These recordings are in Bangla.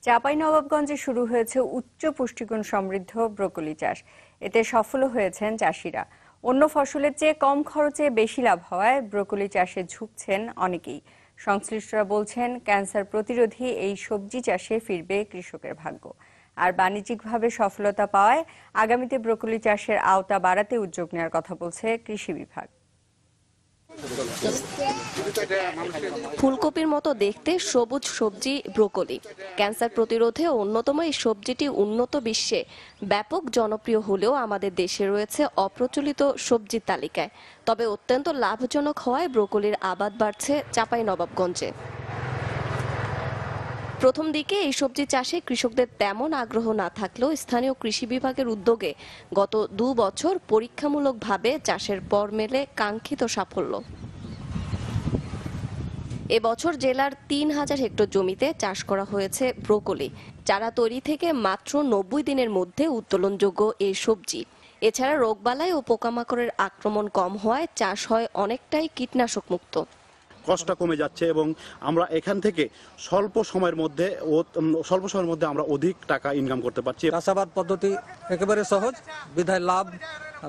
চাঁপাইনবাবগঞ্জে শুরু হয়েছে উচ্চ পুষ্টিগুণ সমৃদ্ধ ব্রোকলি চাষ। এতে সফল হয়েছেন চাষিরা। অন্য ফসলের চেয়ে কম খরচে বেশি লাভ হওয়ায় ব্রোকলি চাষে ঝুঁকছেন অনেকেই। সংশ্লিষ্টরা বলছেন, ক্যান্সার প্রতিরোধী এই সবজি চাষে ফিরবে কৃষকের ভাগ্য। আর বাণিজ্যিকভাবে সফলতা পাওয়ায় আগামীতে ব্রোকলি চাষের আওতা বাড়াতে উদ্যোগ নেওয়ার কথা বলছে কৃষি বিভাগ। ফুলকপির মতো দেখতে সবুজ সবজি ব্রোকলি ক্যান্সার প্রতিরোধে অন্যতম এই সবজিটি উন্নত বিশ্বে ব্যাপক জনপ্রিয় হলেও আমাদের দেশে রয়েছে অপ্রচলিত সবজির তালিকায়। তবে অত্যন্ত লাভজনক হওয়ায় ব্রোকলির আবাদ বাড়ছে চাঁপাইনবাবগঞ্জে। প্রথম দিকে এই সবজি চাষে কৃষকদের তেমন আগ্রহ না থাকলেও স্থানীয় কৃষি বিভাগের উদ্যোগে গত 2 বছর পরীক্ষামূলকভাবে চাষের পর মেলে কাঙ্ক্ষিত সাফল্য। এবছর জেলার 3000 হেক্টর জমিতে চাষ করা হয়েছে ব্রোকলি। চারা তৈরি থেকে মাত্র 90 দিনের মধ্যে উত্তোলনযোগ্য এই সবজি। এছাড়া রোগবালাই ও পোকামাকড়ের আক্রমণ কম হওয়ায় চাষ হয় অনেকটাই কীটনাশক মুক্ত। কষ্ট কমে যাচ্ছে এবং আমরা এখান থেকে স্বল্প সময়ের মধ্যে আমরা অধিক টাকা ইনকাম করতে পারছি। চাষাবাদ পদ্ধতি একেবারে সহজ, বিধায়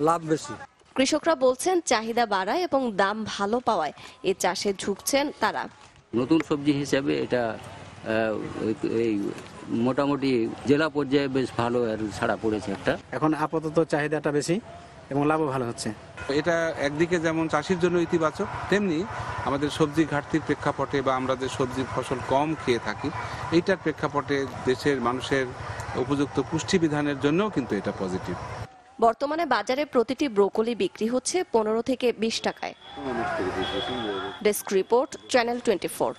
লাভ বেশি। কৃষকরা বলছেন, চাহিদা বাড়ায় এবং দাম ভালো পাওয়ায় এ চাষে ঝুঁকছেন তারা। নতুন সবজি হিসেবে এটা এই মোটামুটি জেলা পর্যায়ে বেশ ভালো ছাড়া পড়েছে। এখন আপাতত চাহিদাটা বেশি এবং লাভও ভালো হচ্ছে। এটা একদিকে যেমন চাষির জন্য ইতিবাচক, তেমনি আমাদের সবজি ঘাটতির প্রেক্ষাপটে বা আমরা যে সবজি ফসল কম খেয়ে থাকি এইটার প্রেক্ষাপটে দেশের মানুষের উপযুক্ত পুষ্টি বিধানের জন্যও কিন্তু এটা পজিটিভ। বর্তমানে বাজারে প্রতিটি ব্রোকলি বিক্রি হচ্ছে 15 থেকে 20 টাকায়। Desk report, channel 24।